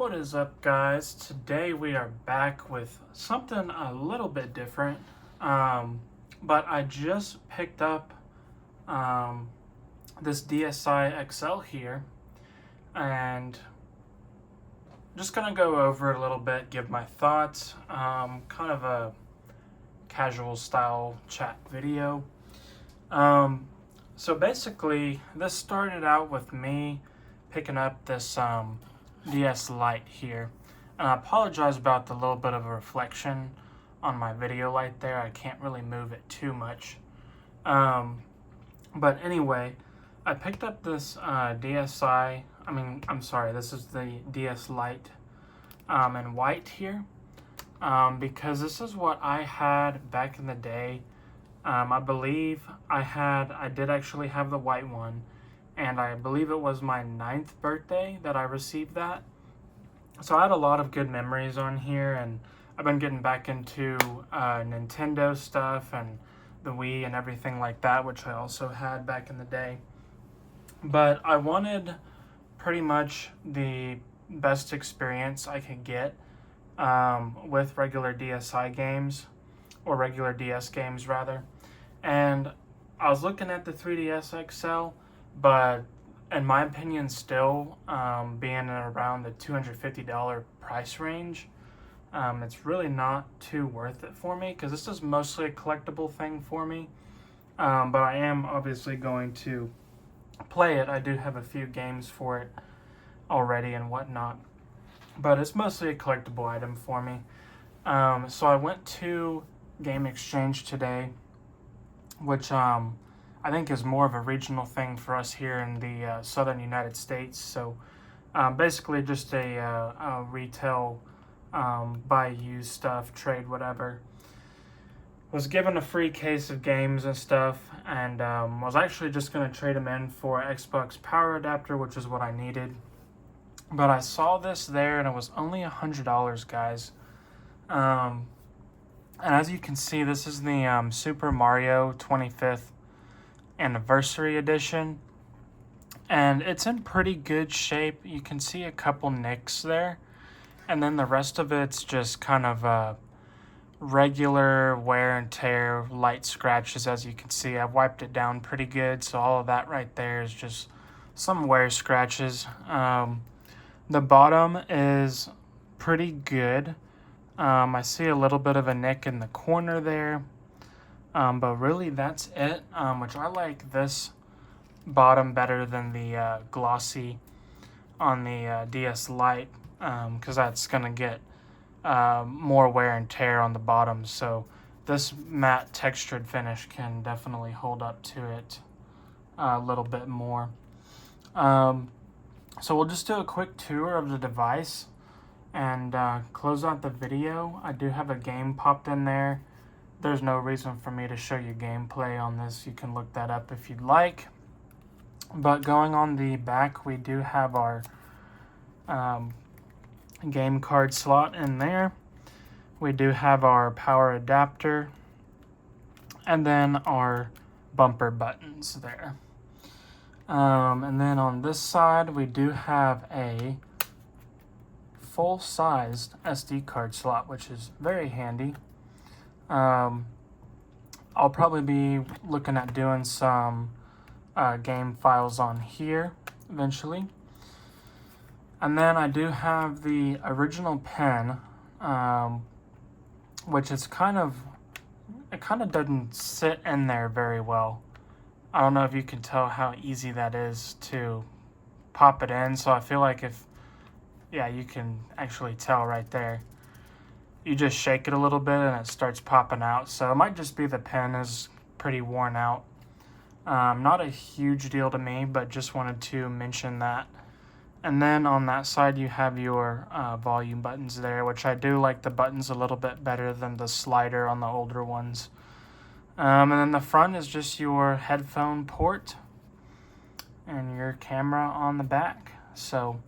What is up, guys? Today we are back with something a little bit different. But I just picked up this DSi XL here, and just gonna go over it a little bit, give my thoughts, kind of a casual style chat video. So basically, this started out with me picking up this DS light here, and I apologize about the little bit of a reflection on my video light there. I can't really move it too much. But anyway, I picked up this this is the DS Lite in white here, because this is what I had back in the day. I believe I did actually have the white one, and I believe it was my 9th birthday that I received that. So I had a lot of good memories on here, and I've been getting back into Nintendo stuff and the Wii and everything like that, which I also had back in the day. But I wanted pretty much the best experience I could get with regular DSi games, or regular DS games rather. And I was looking at the 3DS XL, but in my opinion, still being around the $250 price range, it's really not too worth it for me, because this is mostly a collectible thing for me. But I am obviously going to play it. I do have a few games for it already and whatnot, but it's mostly a collectible item for me. So I went to Game Exchange today, which I think is more of a regional thing for us here in the southern United States. So basically just a retail buy used stuff, trade, whatever. Was given a free case of games and stuff, and was actually just going to trade them in for an Xbox power adapter, which is what I needed. But I saw this there, and it was only $100, guys. And as you can see, this is the Super Mario 25th Anniversary Edition. And it's in pretty good shape. You can see a couple nicks there. And then the rest of it's just kind of regular wear and tear, light scratches. As you can see, I've wiped it down pretty good. So all of that right there is just some wear scratches. The bottom is pretty good. I see a little bit of a nick in the corner there, but really that's it, which I like this bottom better than the glossy on the DS Lite, because that's going to get more wear and tear on the bottom. So this matte textured finish can definitely hold up to it a little bit more. So we'll just do a quick tour of the device and close out the video. I do have a game popped in there. There's no reason for me to show you gameplay on this. You can look that up if you'd like. But going on the back, we do have our game card slot in there. We do have our power adapter, and then our bumper buttons there. And then on this side, we do have a full-sized SD card slot, which is very handy. I'll probably be looking at doing some game files on here eventually. And then I do have the original pen, which is it kind of doesn't sit in there very well. I don't know if you can tell how easy that is to pop it in. So I feel like you can actually tell right there. You just shake it a little bit and it starts popping out. So it might just be the pen is pretty worn out. Not a huge deal to me, but just wanted to mention that. And then on that side, you have your volume buttons there, which I do like the buttons a little bit better than the slider on the older ones. And then the front is just your headphone port and your camera on the back. So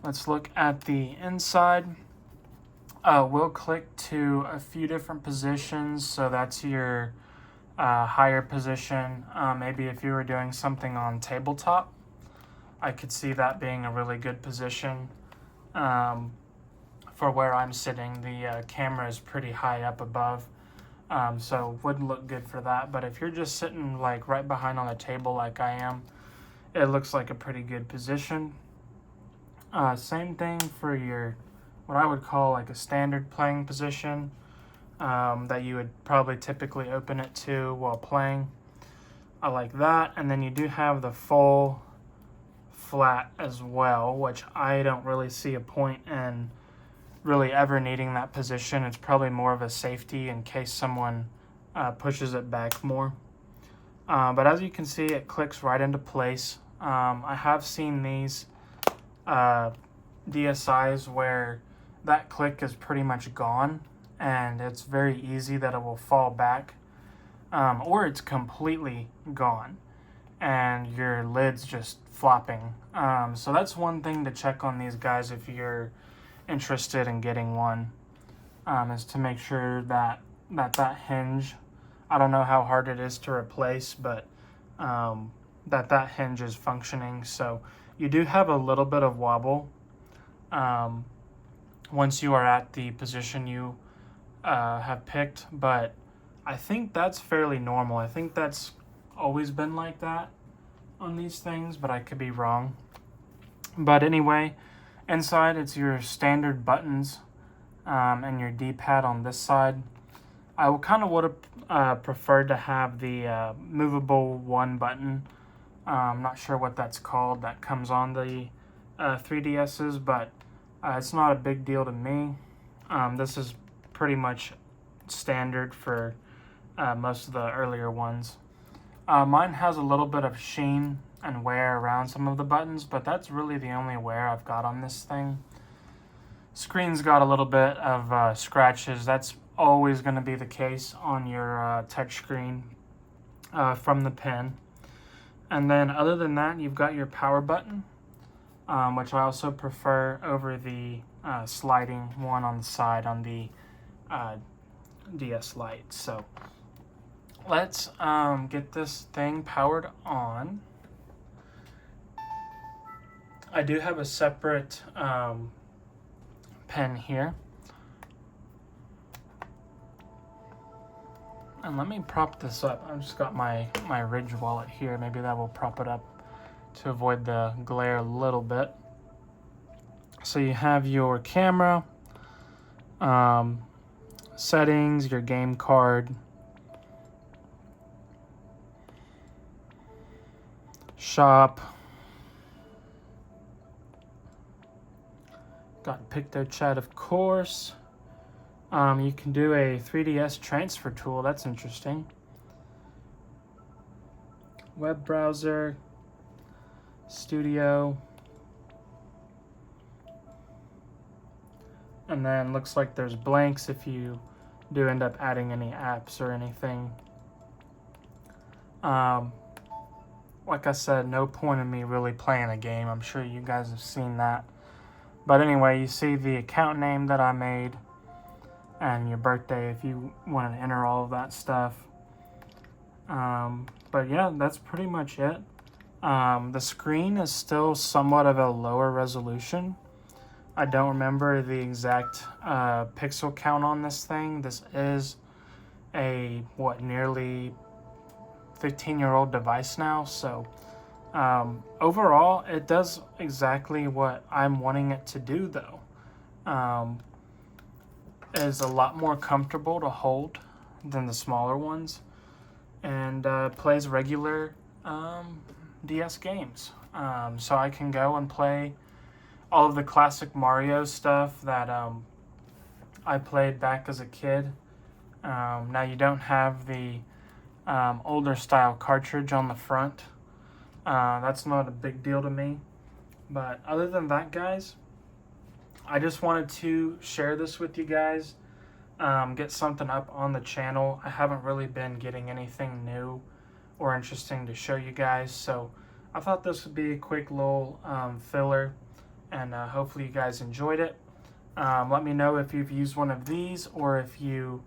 let's look at the inside. We'll click to a few different positions. So that's your higher position. Maybe if you were doing something on tabletop, I could see that being a really good position. For where I'm sitting, the camera is pretty high up above, so wouldn't look good for that. But if you're just sitting like right behind on the table like I am, it looks like a pretty good position. Same thing for your, what I would call like a standard playing position, that you would probably typically open it to while playing. I like that. And then you do have the full flat as well, which I don't really see a point in really ever needing that position. It's probably more of a safety in case someone pushes it back more. But as you can see, it clicks right into place. I have seen these DSi's where that click is pretty much gone, and it's very easy that it will fall back, or it's completely gone and your lid's just flopping. So that's one thing to check on these guys if you're interested in getting one, is to make sure that hinge, I don't know how hard it is to replace, but that hinge is functioning. So you do have a little bit of wobble once you are at the position you have picked, but I think that's fairly normal. I think that's always been like that on these things, but I could be wrong. But anyway, inside it's your standard buttons, and your D-pad on this side. I kind of would have preferred to have the movable one button. I'm not sure what that's called, that comes on the 3DS's, but it's not a big deal to me. This is pretty much standard for most of the earlier ones. Mine has a little bit of sheen and wear around some of the buttons, but that's really the only wear I've got on this thing. Screen's got a little bit of scratches. That's always going to be the case on your touch screen from the pen. And then other than that, you've got your power button, which I also prefer over the sliding one on the side on the DS Lite. So let's get this thing powered on. I do have a separate pen here. And let me prop this up. I've just got my Ridge wallet here. Maybe that will prop it up to avoid the glare a little bit. So you have your camera, settings, your game card, shop, got PictoChat, of course. You can do a 3DS transfer tool. That's interesting. Web browser, studio, and then looks like there's blanks if you do end up adding any apps or anything. Like I said, no point in me really playing a game. I'm sure you guys have seen that. But anyway, you see the account name that I made and your birthday if you want to enter all of that stuff. But yeah, that's pretty much it. The screen is still somewhat of a lower resolution. I don't remember the exact pixel count on this thing. This is a, nearly 15-year-old device now. So overall, it does exactly what I'm wanting it to do, though. It is a lot more comfortable to hold than the smaller ones, and plays regular DS games. So I can go and play all of the classic Mario stuff that I played back as a kid. Now you don't have the older style cartridge on the front. That's not a big deal to me. But other than that, guys, I just wanted to share this with you guys, get something up on the channel. I haven't really been getting anything new or interesting to show you guys, so I thought this would be a quick little filler, and hopefully you guys enjoyed it. Let me know if you've used one of these, or if you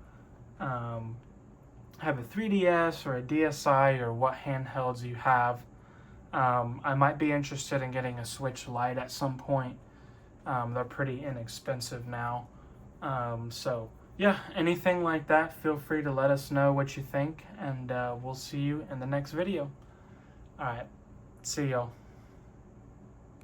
have a 3DS or a DSi, or what handhelds you have. I might be interested in getting a Switch Lite at some point. They're pretty inexpensive now. So yeah, anything like that, feel free to let us know what you think, and we'll see you in the next video. All right, see y'all.